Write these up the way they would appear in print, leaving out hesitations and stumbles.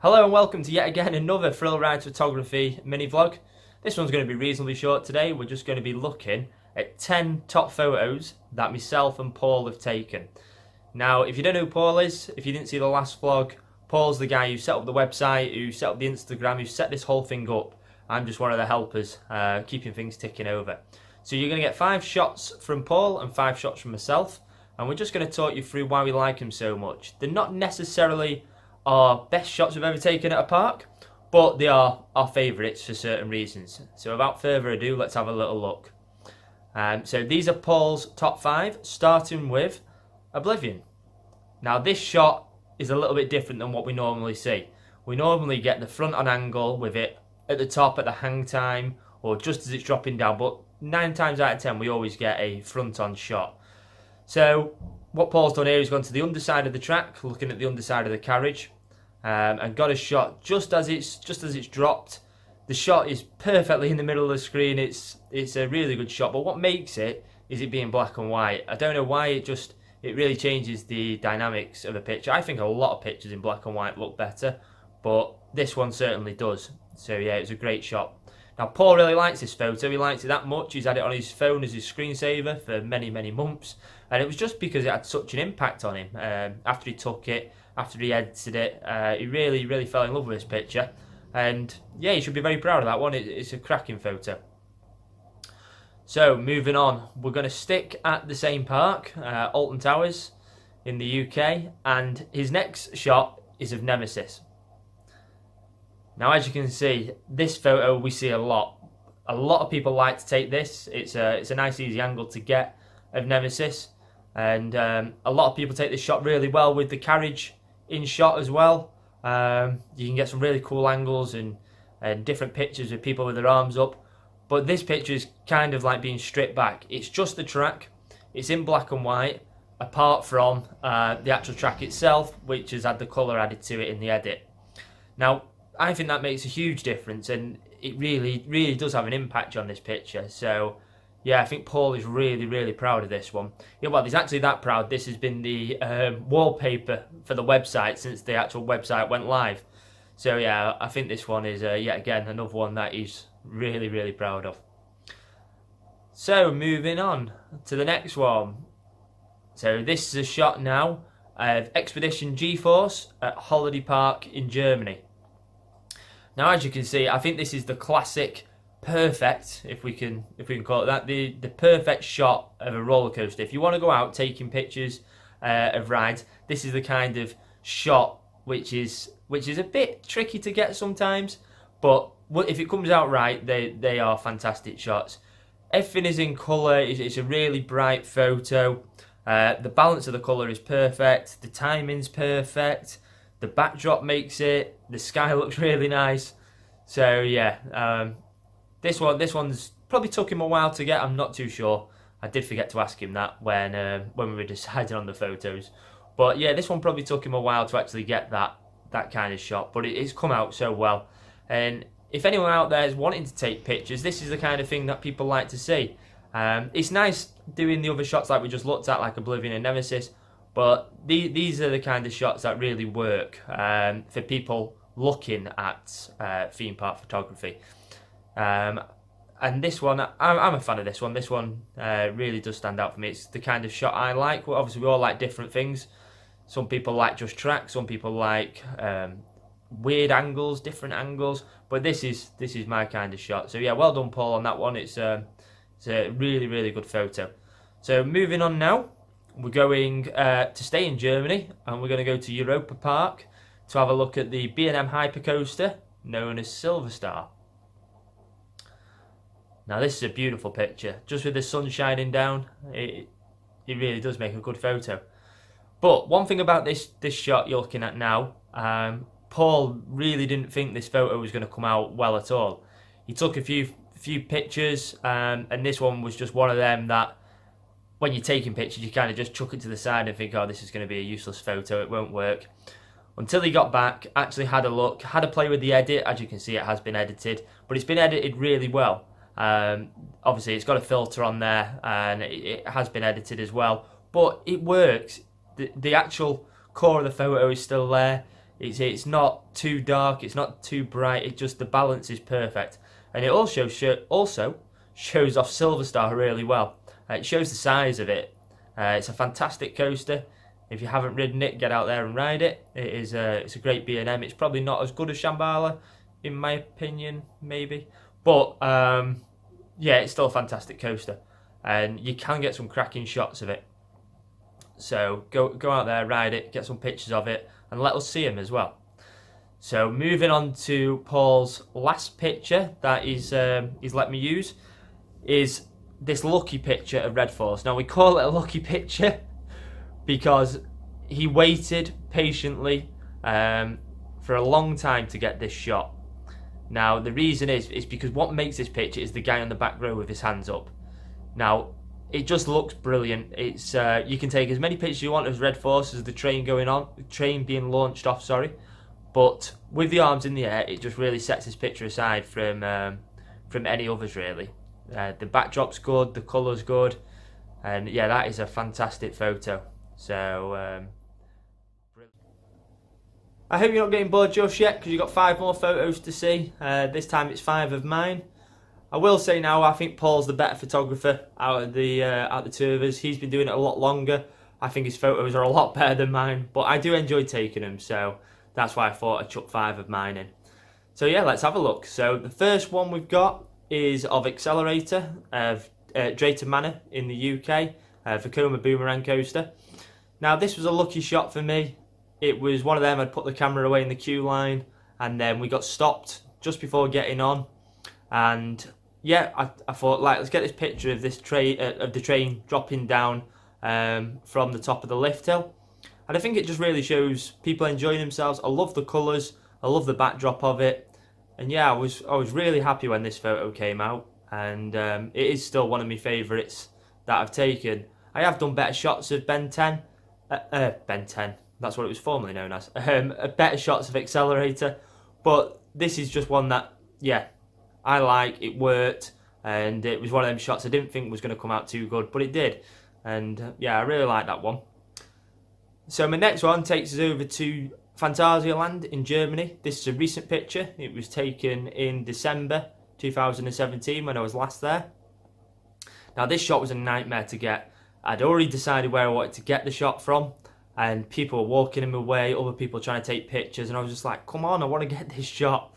Hello and welcome to yet again another Thrill Ride Photography mini vlog. This one's going to be reasonably short today. We're just going to be looking at 10 top photos that myself and Paul have taken. Now, if you don't know who Paul is, if you didn't see the last vlog, Paul's the guy who set up the website, who set up the Instagram, who set this whole thing up. I'm just one of the helpers, keeping things ticking over. So you're going to get 5 shots from Paul and 5 shots from myself, and we're just going to talk you through why we like them so much. They're not necessarily our best shots we've ever taken at a park, but they are our favourites for certain reasons. So without further ado, let's have a little look. So these are Paul's top 5, starting with Oblivion. Now this shot is a little bit different than what we normally see. We normally get the front on angle with it at the top at the hang time or just as it's dropping down, but 9 times out of 10 we always get a front on shot. So what Paul's done here is gone to the underside of the track, looking at the underside of the carriage, and got a shot just as it's dropped. The shot is perfectly in the middle of the screen. It's a really good shot, but what makes it is it being black and white. I don't know why, it really changes the dynamics of a picture. I think a lot of pictures in black and white look better, but this one certainly does. So yeah, it's a great shot. Now Paul really likes this photo. He likes it that much. He's had it on his phone as his screensaver for many months, and it was just because it had such an impact on him. After he took it, after he edited it, he really fell in love with this picture, and yeah, he should be very proud of that one. It's a cracking photo. So moving on, we're going to stick at the same park, Alton Towers in the UK, and his next shot is of Nemesis. Now, as you can see, this photo we see a lot. A lot of people like to take this. It's a nice easy angle to get of Nemesis, and a lot of people take this shot really well with the carriage in shot as well. You can get some really cool angles and different pictures with people with their arms up, but this picture is kind of like being stripped back. It's just the track. It's in black and white, apart from the actual track itself, which has had the colour added to it in the edit. Now, I think that makes a huge difference, and it really does have an impact on this picture. So yeah, I think Paul is really proud of this one. Yeah, well, he's actually that proud. This has been the wallpaper for the website since the actual website went live. So yeah, I think this one is yet again another one that he's really proud of. So moving on to the next one. So this is a shot now of Expedition GeForce at Holiday Park in Germany. Now, as you can see, I think this is the classic, perfect, if we can call it that, the perfect shot of a roller coaster. If you want to go out taking pictures of rides, this is the kind of shot which is a bit tricky to get sometimes, but if it comes out right, they are fantastic shots. Everything is in colour. It's a really bright photo. The balance of the colour is perfect. The timing's perfect. The backdrop makes it. The sky looks really nice. So yeah, this one's probably took him a while to get. I'm not too sure. I did forget to ask him that when we were deciding on the photos. But yeah, this one probably took him a while to actually get that kind of shot. But it's come out so well. And if anyone out there is wanting to take pictures, this is the kind of thing that people like to see. It's nice doing the other shots like we just looked at, like Oblivion and Nemesis. But these are the kind of shots that really work for people looking at theme park photography. And this one, I'm a fan of this one. This one really does stand out for me. It's the kind of shot I like. Well, obviously, we all like different things. Some people like just track. Some people like weird angles, different angles. But this is my kind of shot. So yeah, well done, Paul, on that one. It's a really good photo. So moving on now. We're going to stay in Germany, and we're going to go to Europa Park to have a look at the B&M Hypercoaster, known as Silverstar. Now this is a beautiful picture, just with the sun shining down. It really does make a good photo. But one thing about this shot you're looking at now, Paul really didn't think this photo was going to come out well at all. He took a few pictures, and this one was just one of them that, when you're taking pictures, you kind of just chuck it to the side and think, oh, this is going to be a useless photo, it won't work. Until he got back, actually had a look, had a play with the edit. As you can see, it has been edited, but it's been edited really well. Obviously, it's got a filter on there, and it has been edited as well, but it works. The actual core of the photo is still there. It's not too dark, it's not too bright. It just, the balance is perfect, and it also shows off Silverstar really well. It shows the size of it. It's a fantastic coaster. If you haven't ridden it, get out there and ride it. It's a great B&M. It's probably not as good as Shambhala, in my opinion, maybe. But yeah, it's still a fantastic coaster, and you can get some cracking shots of it. So go out there, ride it, get some pictures of it, and let us see them as well. So moving on to Paul's last picture that he's let me use is this lucky picture of Red Force. Now we call it a lucky picture because he waited patiently for a long time to get this shot. Now the reason is because what makes this picture is the guy on the back row with his hands up. Now it just looks brilliant. It's you can take as many pictures you want of Red Force as the train being launched off. But with the arms in the air, it just really sets this picture aside from any others really. The backdrop's good, the colour's good, and yeah, that is a fantastic photo. So I hope you're not getting bored just yet, because you've got 5 more photos to see. This time it's 5 of mine. I will say now, I think Paul's the better photographer out of the 2 of us. He's been doing it a lot longer. I think his photos are a lot better than mine, but I do enjoy taking them, so that's why I thought I'd chuck 5 of mine in. So yeah, let's have a look. So the first one we've got is of Accelerator of Drayton Manor in the UK, Vekoma Boomerang coaster. Now this was a lucky shot for me. It was one of them, I'd put the camera away in the queue line, and then we got stopped just before getting on. And yeah, I thought, like, let's get this picture of this of the train dropping down from the top of the lift hill. And I think it just really shows people enjoying themselves. I love the colours, I love the backdrop of it. And yeah, I was really happy when this photo came out, and it is still one of my favourites that I've taken. I have done better shots of Ben 10, that's what it was formerly known as, better shots of Accelerator, but this is just one that, yeah, I like, it worked, and it was one of them shots I didn't think was going to come out too good, but it did, and yeah, I really like that one. So my next one takes us over to Phantasialand in Germany. This is a recent picture. It was taken in December 2017 when I was last there. Now this shot was a nightmare to get. I'd already decided where I wanted to get the shot from, and people were walking in my way, other people trying to take pictures, and I was just like, come on, I want to get this shot.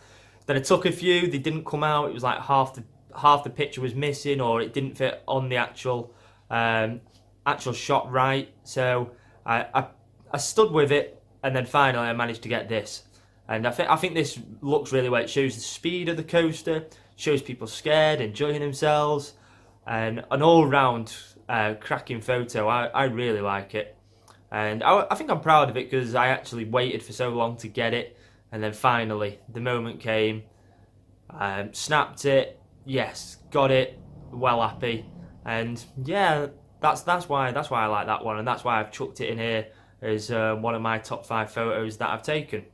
Then I took a few, they didn't come out. It was like half the picture was missing, or it didn't fit on the actual shot right. So I stood with it, and then finally I managed to get this. And I think this looks really well. It shows the speed of the coaster, shows people scared, enjoying themselves, and an all-round cracking photo. I really like it. And I think I'm proud of it because I actually waited for so long to get it, and then finally the moment came, snapped it, yes, got it, well happy. And yeah, that's why I like that one, and that's why I've chucked it in here as one of my top 5 photos that I've taken.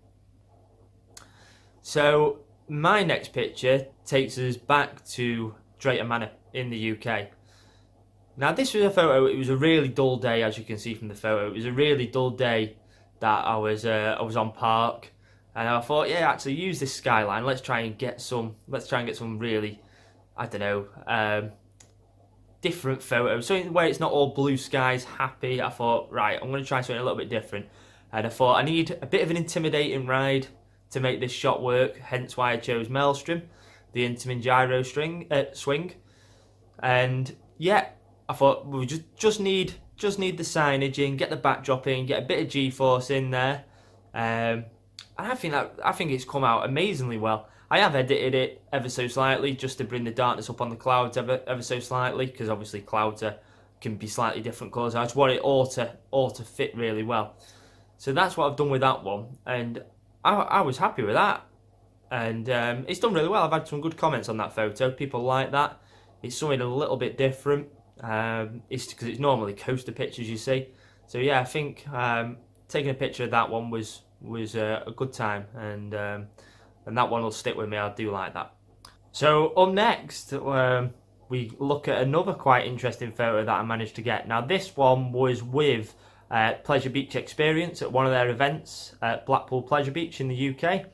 So my next picture takes us back to Drayton Manor in the UK. Now this was a photo, it was a really dull day, as you can see from the photo. It was a really dull day that I was on park, and I thought, yeah, actually use this skyline, let's try and get some really, I don't know, different photos, something where it's not all blue skies, happy. I thought, right, I'm going to try something a little bit different, and I thought I need a bit of an intimidating ride to make this shot work, hence why I chose Maelstrom, the Intamin gyro swing. And yeah, I thought we just need the signage in, get the backdrop in, get a bit of G-force in there, and I think it's come out amazingly well. I have edited it ever so slightly just to bring the darkness up on the clouds ever so slightly, because obviously clouds can be slightly different colours. I just want it all to fit really well. So that's what I've done with that one, and I was happy with that. And it's done really well. I've had some good comments on that photo. People like that. It's something a little bit different. It's because it's normally coaster pictures you see. So yeah, I think taking a picture of that one was a good time, and that one will stick with me. I do like that. So up next, we look at another quite interesting photo that I managed to get. Now this one was with Pleasure Beach experience at one of their events at Blackpool Pleasure Beach in the UK.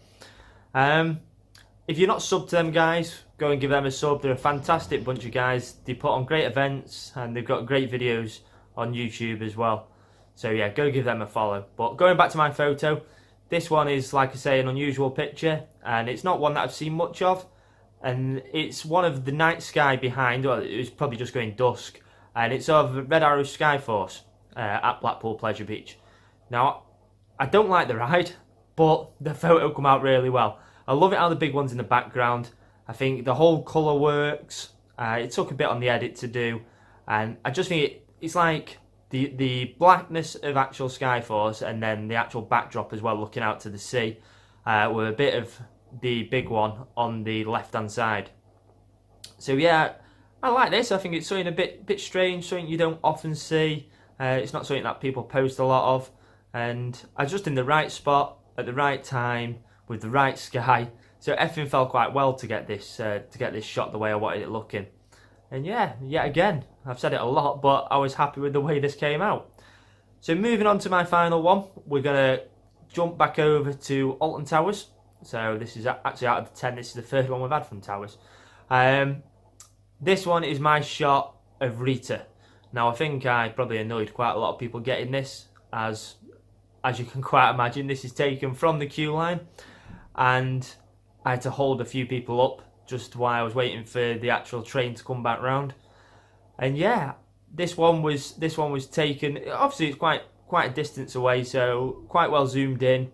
If you're not subbed to them guys, go and give them a sub. They're a fantastic bunch of guys. They put on great events and they've got great videos on YouTube as well. So yeah, go give them a follow. But going back to my photo, this one is, like I say, an unusual picture, and it's not one that I've seen much of. And it's one of the night sky behind, or it was probably just going dusk, and it's of Red Arrow Skyforce at Blackpool Pleasure Beach. Now, I don't like the ride, but the photo come out really well. I love it how the big one's in the background. I think the whole colour works. It took a bit on the edit to do, and I just think it's like the blackness of actual Skyforce and then the actual backdrop as well, looking out to the sea, with a bit of the big one on the left hand side. So yeah, I like this. I think it's something a bit strange, something you don't often see. It's not something that people post a lot of, and I was just in the right spot at the right time with the right sky, so everything fell quite well to get this shot the way I wanted it looking. And yeah, yet again, I've said it a lot, but I was happy with the way this came out. So moving on to my final one, we're going to jump back over to Alton Towers. So this is actually, out of the 10, this is the third one we've had from Towers. This one is my shot of Rita. Now I think I probably annoyed quite a lot of people getting this, as you can quite imagine, this is taken from the queue line, and I had to hold a few people up just while I was waiting for the actual train to come back round. And yeah, this one was taken, obviously it's quite a distance away, so quite well zoomed in,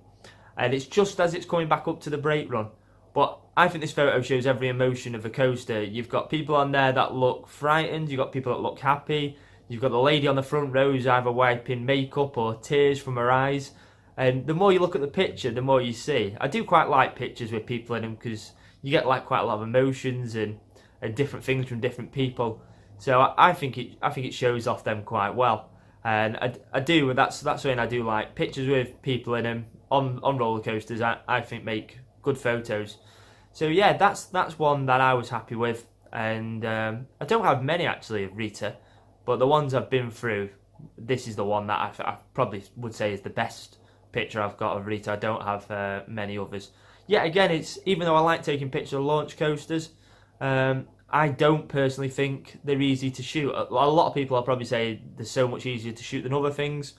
and it's just as it's coming back up to the brake run. But I think this photo shows every emotion of a coaster. You've got people on there that look frightened, you've got people that look happy, you've got the lady on the front row who's either wiping makeup or tears from her eyes. And the more you look at the picture, the more you see. I do quite like pictures with people in them, because you get like quite a lot of emotions and different things from different people. So I think it shows off them quite well. And I do, that's something I do like. Pictures with people in them on roller coasters, I think make good photos. So yeah, that's one that I was happy with. And I don't have many actually of Rita, but the ones I've been through, this is the one that I probably would say is the best picture I've got of Rita. I don't have many others. Yeah, again, it's, even though I like taking pictures of launch coasters, I don't personally think they're easy to shoot. A lot of people will probably say they're so much easier to shoot than other things,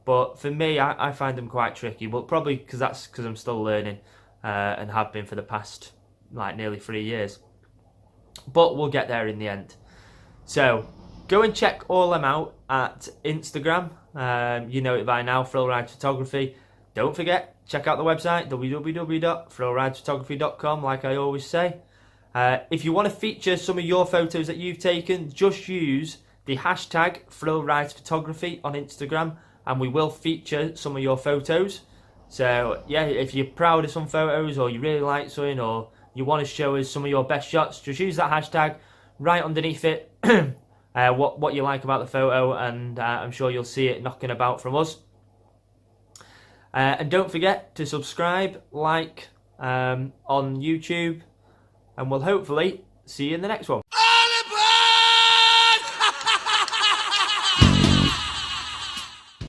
but for me, I find them quite tricky. But probably because I'm still learning, and have been for the past like nearly 3 years. But we'll get there in the end. So go and check all them out at Instagram. You know it by now, Thrill Ride Photography. Don't forget, check out the website, www.thrillridephotography.com, like I always say. If you want to feature some of your photos that you've taken, just use the hashtag ThrillRidesPhotography on Instagram, and we will feature some of your photos. So yeah, if you're proud of some photos, or you really like something, or you want to show us some of your best shots, just use that hashtag, right underneath it what you like about the photo, and I'm sure you'll see it knocking about from us. And don't forget to subscribe, like on YouTube, and we'll hopefully see you in the next one.